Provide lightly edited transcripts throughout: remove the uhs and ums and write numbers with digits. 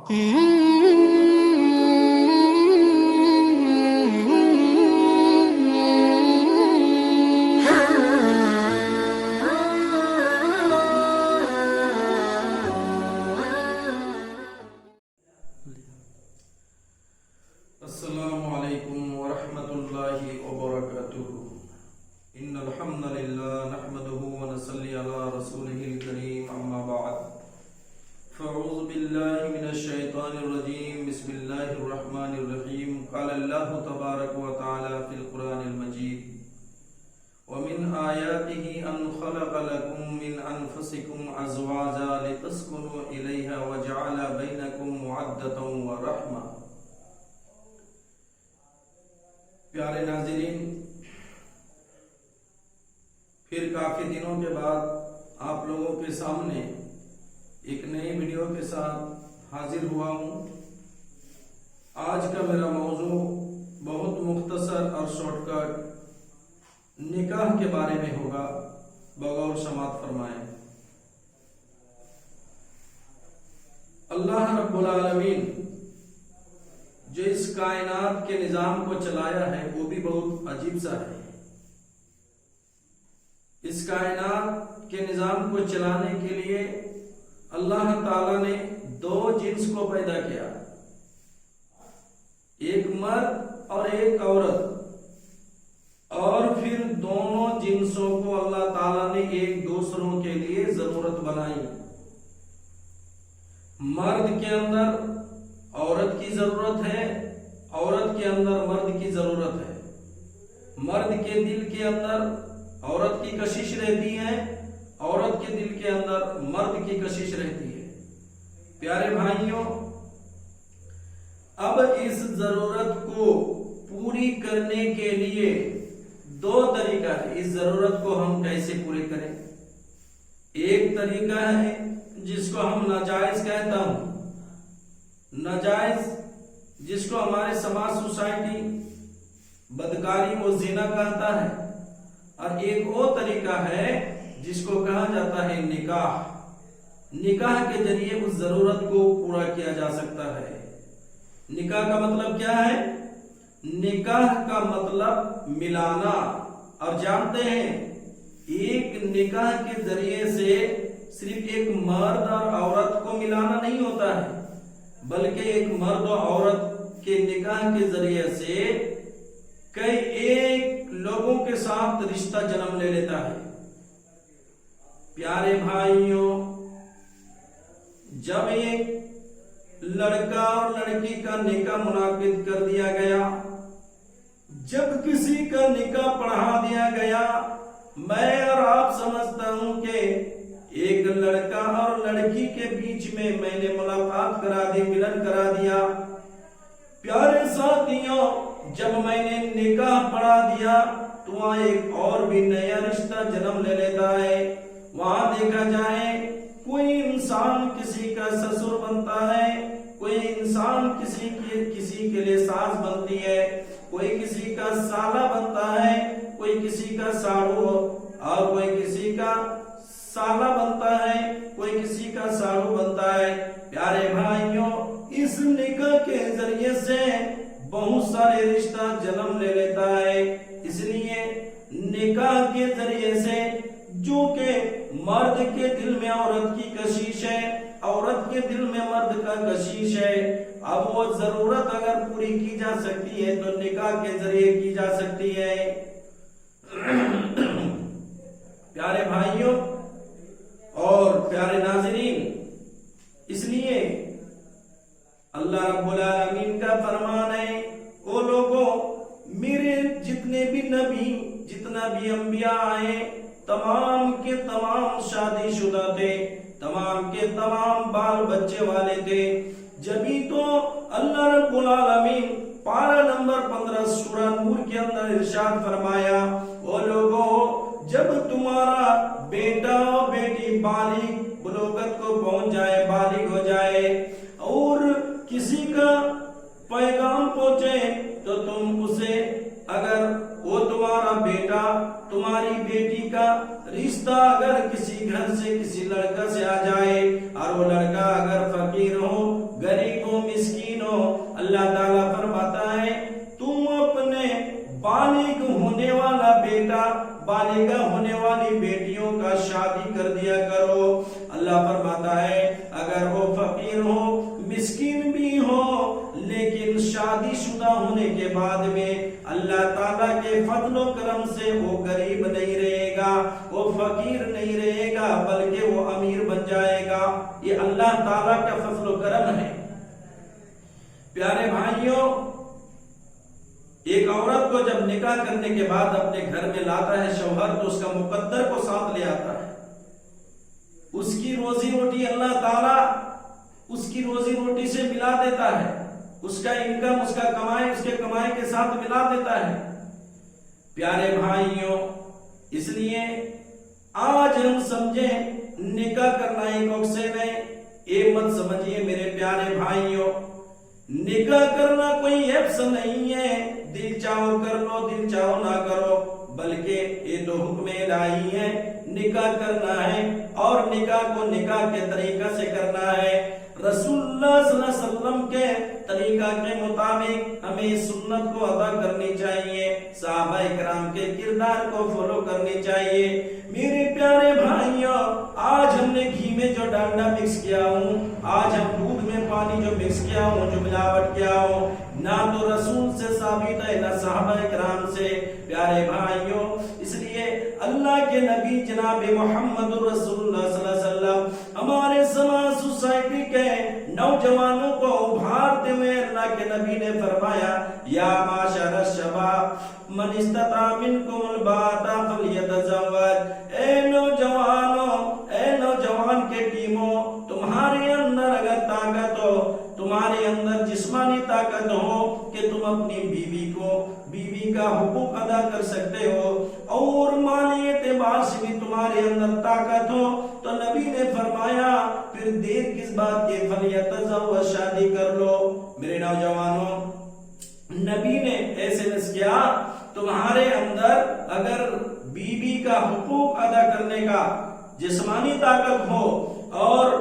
السلام علیکم ورحمۃ اللہ وبرکاتہ ان الحمد للہ نحمده ونصلی علی رسولہ الکریم اما بعد فاعوذ باللہ من الشیطان الرجیم بسم اللہ الرحمن الرحیم قال اللہ تبارک وتعالی فی القرآن المجید ومن آیاته ان خلق لکم من انفسکم ازواجا لتسکنوا الیہا وجعل بینکم مودۃ ورحمۃ۔ پیارے ناظرین، پھر کافی دنوں کے بعد آپ لوگوں کے سامنے ایک نئی ویڈیو کے ساتھ حاضر ہوا ہوں۔ آج کا میرا موضوع بہت مختصر اور شارٹ کٹ نکاح کے بارے میں ہوگا، بغور سماعت فرمائیں۔ اللہ رب العالمین جو اس کائنات کے نظام کو چلایا ہے وہ بھی بہت عجیب سا ہے۔ اس کائنات کے نظام کو چلانے کے لیے اللہ تعالی نے دو جنس کو پیدا کیا، ایک مرد اور ایک عورت، اور پھر دونوں جنسوں کو اللہ تعالی نے ایک دوسروں کے لیے ضرورت بنائی۔ مرد کے اندر عورت کی ضرورت ہے، عورت کے اندر مرد کی ضرورت ہے۔ مرد کے دل کے اندر عورت کی کشش رہتی ہے، عورت کے دل کے اندر مرد کی کشش رہتی ہے۔ پیارے بھائیوں، اب اس ضرورت کو پوری کرنے کے لیے دو طریقہ ہے۔ اس ضرورت کو ہم کیسے پوری کریں؟ ایک طریقہ ہے جس کو ہم ناجائز کہتا ہوں، ناجائز جس کو ہمارے سماج سوسائٹی بدکاری و زنا کہتا ہے، اور ایک اور طریقہ ہے جس کو کہا جاتا ہے نکاح۔ نکاح کے ذریعے اس ضرورت کو پورا کیا جا سکتا ہے۔ نکاح کا مطلب کیا ہے؟ نکاح کا مطلب ملانا، اور جانتے ہیں ایک نکاح کے ذریعے سے صرف ایک مرد اور عورت کو ملانا نہیں ہوتا ہے، بلکہ ایک مرد و عورت کے نکاح کے ذریعے سے کئی ایک لوگوں کے ساتھ رشتہ جنم لے لیتا ہے۔ پیارے بھائیوں، جب ایک لڑکا اور لڑکی کا نکاح منعقد کر دیا گیا، جب کسی کا نکاح پڑھا دیا گیا، میں اور آپ سمجھتا ہوں کہ ایک لڑکا اور لڑکی کے بیچ میں نے ملاقات کرا دی، ملن کرا دیا۔ پیارے ساتھیوں، جب میں نے نکاح پڑھا دیا تو وہاں ایک اور بھی نیا رشتہ جنم لے لیتا ہے۔ وہاں دیکھا جائے کوئی انسان کسی کا سسر بنتا ہے، کوئی انسان کسی کے لیے ساس بنتی ہے، کوئی کسی کا سالہ بنتا ہے، کوئی کسی کا ساڑو، اور کوئی کسی کا سالہ بنتا ہے، کوئی کسی کا ساڑو بنتا ہے۔ پیارے بھائیوں، اس نکاح کے ذریعے سے بہت سارے رشتہ جنم لے لیتا ہے۔ اس لیے نکاح کے ذریعے سے جو کہ مرد کے دل میں عورت کی کشش ہے، عورت کے دل میں مرد کا کشش ہے، اب وہ ضرورت اگر پوری کی جا سکتی ہے تو نکاح کے ذریعے کی جا سکتی ہے۔ پیارے بھائیوں اور پیارے ناظرین، اس لیے اللہ رب العالمین کا فرمان ہے، او لوگوں، میرے جتنے بھی نبی، جتنا بھی انبیاء آئے، تمام کے تمام شادی شدہ تھے، تمام کے تمام بال بچے والے تھے۔ جبھی تو اللہ رب العالمین پارہ نمبر 15 سورہ نور کے اندر ارشاد فرمایا، او لوگوں، جب تمہارا بیٹا اور بیٹی بالغ بلوغت کو پہنچ جائے، بالغ ہو جائے، اور کسی کا پیغام پہنچے تو تم اسے، اگر وہ تمہارا بیٹا تمہاری بیٹی کا رشتہ اگر کسی گھر سے کسی لڑکا سے آ جائے، اور وہ لڑکا اگر فقیر ہو، غریب شدہ ہونے کے بعد میں اللہ تعالیٰ کے فضل و کرم سے وہ غریب نہیں رہے گا، وہ فقیر نہیں رہے گا، بلکہ وہ امیر بن جائے گا۔ یہ اللہ تعالیٰ کا فضل و کرم ہے۔ پیارے بھائیوں، ایک عورت کو جب نکاح کرنے کے بعد اپنے گھر میں لاتا ہے شوہر، تو اس کا مقدر کو ساتھ لے آتا ہے۔ اس کی روزی روٹی اللہ تعالیٰ اس کی روزی روٹی سے ملا دیتا ہے، اس کا انکم، اس کا کمائی اس کے کمائی کے ساتھ ملا دیتا ہے۔ پیارے بھائیوں، اس لیے آج ہم سمجھیں نکاح کرنا ایک عقصے نہیں، یہ مت سمجھیے میرے پیارے بھائیوں، نکاح کرنا کوئی حفظ نہیں ہے، دل چاہو کر لو دل چاہو نہ کرو، بلکہ یہ تو حکم الہی ہے، نکاح کرنا ہے، اور نکاح کو نکاح کے طریقہ سے کرنا ہے، رسول اللہ صلی اللہ علیہ وسلم کے طریقہ کے مطابق ہمیں اس سنت کو ادا کرنی چاہیے، صحابہ کرام کے کردار کو فالو کرنی چاہیے۔ میرے پیارے بھائیوں، آج ہم نے گھی میں جو ڈالڈا مکس کیا ہوں، آج ہم دودھ میں پانی جو مکس کیا ہوں، جو ملاوٹ کیا ہوں، نہ تو رسول سے ثابت ہے نہ صحابہ کرام سے۔ پیارے بھائیوں، اس لیے اللہ کے نبی جناب محمد رسول اللہ صلی اللہ علیہ وسلم ہمارے سماج سوسائٹی کے نوجوانوں کو ابھارتے ہوئے اللہ کے نبی نے فرمایا، یا معاشر الشباب من استطاع منکم الباءۃ فلیتزوج۔ اے نوجوانوں، اے نوجوان کے ٹیموں، تمہارے اندر اگر طاقت ہو، تمہارے اندر جسمانی طاقت ہو کہ تم اپنی بیوی کا حقوق ادا کر سکتے ہو، اور مالی اعتبار سے بھی تمہارے اندر طاقت ہو، تو نبی نے فرمایا پھر دیر کس بات کے، فلیتزوج، شادی کر لو۔ میرے نوجوانوں، نبی نے ایسے نس کیا، تمہارے اندر اگر بیوی کا حقوق ادا کرنے کا جسمانی طاقت ہو، اور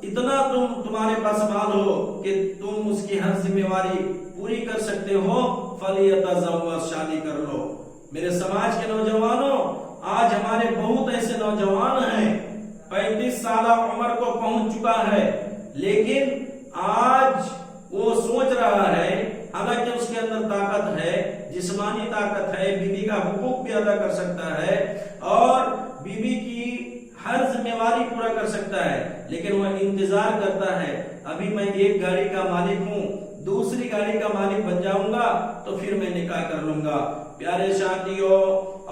اتنا تمہارے پاس مال ہو کہ تم اس کی ہر ذمہ داری پوری کر سکتے ہو، فلیتزوج، شادی کر لو۔ میرے سماج کے نوجوانوں، آج ہمارے بہت ایسے نوجوان ہیں 35 سالہ عمر کو پہنچ چکا ہے، لیکن آج وہ سوچ رہا ہے، حالانکہ اس کے اندر طاقت ہے، جسمانی طاقت ہے، بیوی کا حقوق بھی ادا کر سکتا ہے، اور بیوی کی ہر ذمہ داری پورا کر سکتا ہے، لیکن وہ انتظار کرتا ہے، ابھی میں ایک گاڑی کا مالک ہوں، دوسری گاڑی کا مالک بن جاؤں گا تو پھر میں نکاح کر لوں گا۔ پیارے ساتھیوں،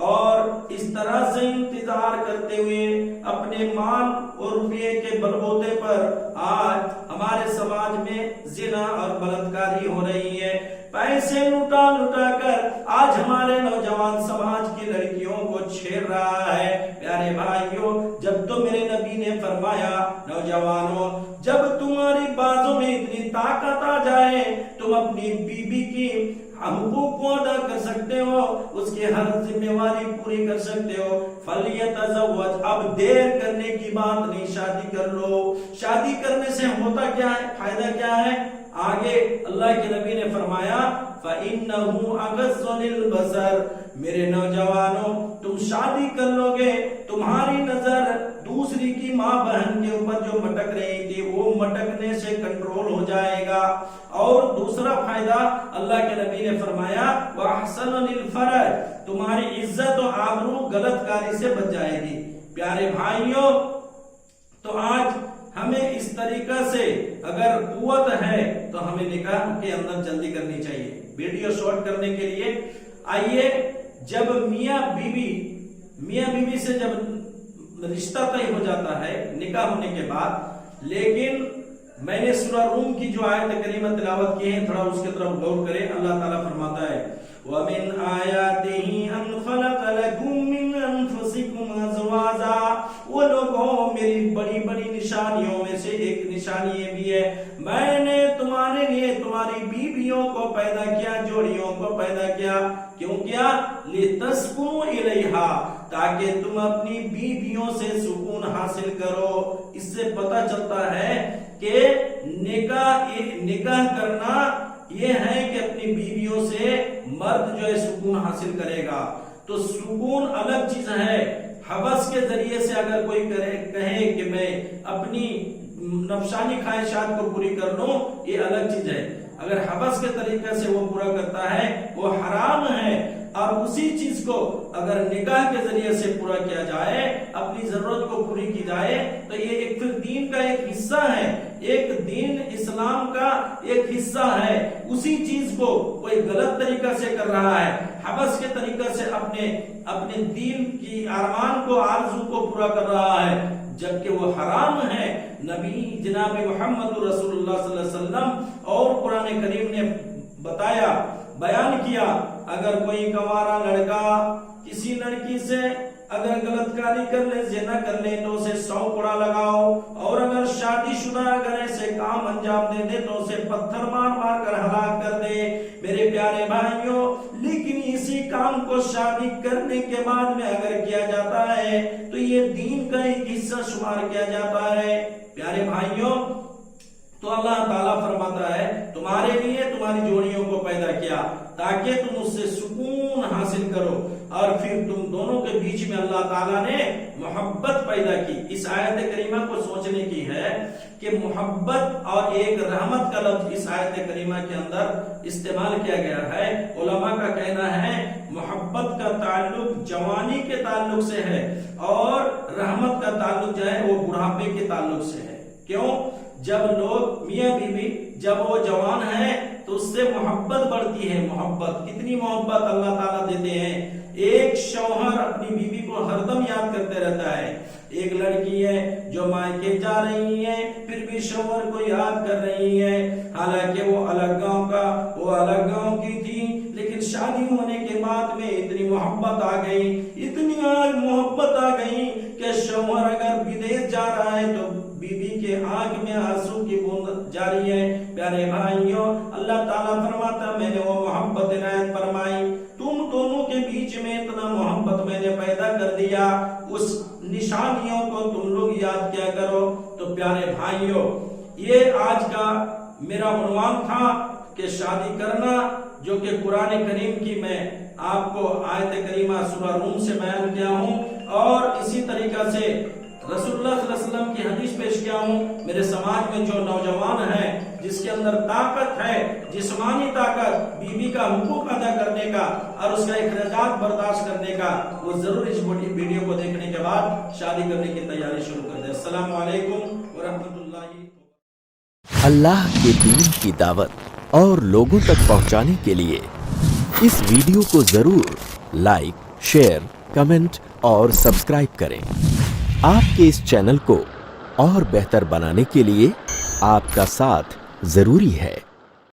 اور اس طرح سے انتظار کرتے ہوئے اپنے مال اور روپے کے بلبوتے پر آج ہمارے سماج میں زنا اور بلاತ್ಕಾری ہو رہی ہے، پیسے لٹا لٹا کر آج ہمارے نوجوان سماج کی لڑکیوں کو چھیڑ رہا ہے۔ پیارے بھائیوں، جب تو میرے نبی نے فرمایا، نوجوانوں، جب تمہاری بازوں میں اتنی طاقت آ جائے، تم اپنی بیوی کی حقوق کو ادا کر سکتے ہو، اس کی ہر ذمہ داری پوری کر سکتے ہو، فلیتزوج، اب دیر کرنے کی بات نہیں، شادی کر لو۔ شادی کرنے سے ہوتا کیا ہے، فائدہ کیا ہے؟ آگے اللہ کے نبی نے فرمایا، فَإِنَّهُ أَغَضُّ لِلْبَصَرِ۔ میرے نوجوانوں، تم شادی کر لو گے، تمہاری نظر دوسری کی ماں بہن کے اوپر جو مٹک رہی تھی، وہ مٹکنے سے کنٹرول ہو جائے گا، اور دوسرا فائدہ اللہ کے نبی نے فرمایا، وَأَحْسَنُ لِلْفَرْجِ، تمہاری عزت و آبرو غلط کاری سے بچ جائے گی۔ پیارے بھائیوں، تو آج ہمیں اس طریقہ سے اگر قوت ہے تو ہمیں نکاح کے اندر جلدی کرنی چاہیے۔ ویڈیو شارٹ کرنے کے لیے آئیے، جب میاں بیوی سے جب رشتہ طے ہو جاتا ہے نکاح ہونے کے بعد، لیکن میں نے سورہ روم کی جو آیت کریمہ تلاوت کی ہے، تھوڑا اس کی طرف غور کریں۔ اللہ تعالیٰ فرماتا ہے، وَمِنْ آيَاتِهِ أَنْ خَلَقَ لَكُم مِّنْ أَنفُسِكُمْ أَزْوَاجًا۔ وہ لوگوں، میری بڑی بڑی نشانیوں میں سے ایک نشانی یہ بھی ہے، میں نے تمہارے لیے تمہاری بیویوں کو پیدا کیا، جوڑیوں کو پیدا کیا۔ کیوں کیا؟ لِتَسْكُنُوا إِلَيْهَا، تاکہ تم اپنی بیویوں سے سکون حاصل کرو۔ اس سے پتہ چلتا ہے کہ نکاح کرنا یہ ہے کہ اپنی بیویوں سے مرد جو ہے سکون حاصل کرے گا۔ تو سکون الگ چیز ہے، حوث کے ذریعے سے اگر کوئی کہے کہ میں اپنی نفسانی خواہشات کو پوری کر لوں، یہ الگ چیز ہے۔ اگر حبس کے طریقے سے وہ پورا کرتا ہے وہ حرام ہے، اور اسی چیز کو اگر نکاح کے ذریعے سے پورا کیا جائے، اپنی ضرورت کو پوری کی جائے، تو یہ ایک پھر دین کا ایک حصہ ہے، ایک دین اسلام کا ایک حصہ ہے۔ اسی چیز کو کوئی غلط طریقہ سے کر رہا ہے، حبس کے طریقے سے اپنے دین کی ارمان کو، آرزو کو پورا کر رہا ہے، جبکہ وہ حرام ہے۔ نبی جناب محمد رسول اللہ صلی اللہ علیہ وسلم اور قرآن کریم نے بتایا، بیان کیا، اگر کوئی کنوارا لڑکا کسی لڑکی سے اگر غلط کاری کر لے، زنا کر لے، تو اسے 100 کوڑا لگاؤ، اور اگر شادی شدہ اگر ایسے کام انجام دے دے تو اسے پتھر مار مار کر ہلاک کر دے۔ میرے پیارے بھائیوں، لیکن اسی کام کو شادی کرنے کے بعد میں اگر کیا جاتا ہے تو یہ دین کا ایک حصہ شمار کیا جاتا ہے۔ پیارے بھائیوں، تو اللہ تعالیٰ فرماتا ہے تمہارے لیے تمہاری جوڑیوں کو پیدا کیا تاکہ تم اس سے سکون حاصل کرو، اور پھر تم دونوں کے بیچ میں اللہ تعالیٰ نے محبت پیدا کی۔ اس آیت کریمہ کو سوچنے کی ہے کہ محبت اور ایک رحمت کا لفظ اس آیت کریمہ کے اندر استعمال کیا گیا ہے۔ علماء کا کہنا ہے محبت کا تعلق جوانی کے تعلق سے ہے، اور رحمت کا تعلق جو ہے وہ بڑھاپے کے تعلق سے ہے۔ کیوں؟ جب لوگ میاں بیوی جب وہ جوان ہیں تو اس سے محبت بڑھتی ہے۔ محبت، کتنی محبت اللہ تعالیٰ دیتے ہیں۔ ایک شوہر اپنی بیوی کو ہر دم یاد کرتے رہتا ہے۔ ایک لڑکی ہے جو مائکے جا رہی ہے پھر بھی شوہر کو یاد کر رہی ہے، حالانکہ وہ الگ گاؤں کی تھی، لیکن شادی ہونے کے بعد میں اتنی محبت آ گئی، اتنی محبت آ گئی کہ شوہر اگر بدیش جا رہا ہے تو بیوی کے آنکھ میں آنسو کی بوند جاری ہے۔ پیارے بھائیوں، اللہ تعالیٰ فرماتا میں نے وہ محبت عنایت فرمائی، تم دونوں کے بیچ میں اتنا محبت میں نے پیدا کر دیا، اس نشانیوں کو تم لوگ یاد کیا کرو۔ تو پیارے بھائیوں، یہ آج کا میرا عنوان تھا کہ شادی کرنا، جو کہ قرآن کریم کی میں آپ کو آیت کریمہ سورہ روم سے بیان کیا ہوں، اور اسی طریقہ سے رسول اللہ صلی اللہ علیہ وسلم کی حدیث پیش کیا ہوں۔ میرے سماج میں جو نوجوان ہے جس کے اندر طاقت ہے، جسمانی طاقت، بیوی کا حقوق ادا کرنے کا اور اس کا اخراجات برداشت کرنے کا، وہ ضرور اس ویڈیو کو دیکھنے کے بعد شادی کرنے کی تیاری شروع کر دے۔ السلام علیکم ورحمۃ اللہ۔ اللہ کے دین کی دعوت اور لوگوں تک پہنچانے کے لیے اس ویڈیو کو ضرور لائک، شیئر، کمنٹ اور سبسکرائب کریں۔ آپ کے اس چینل کو اور بہتر بنانے کے لیے آپ کا ساتھ ضروری ہے۔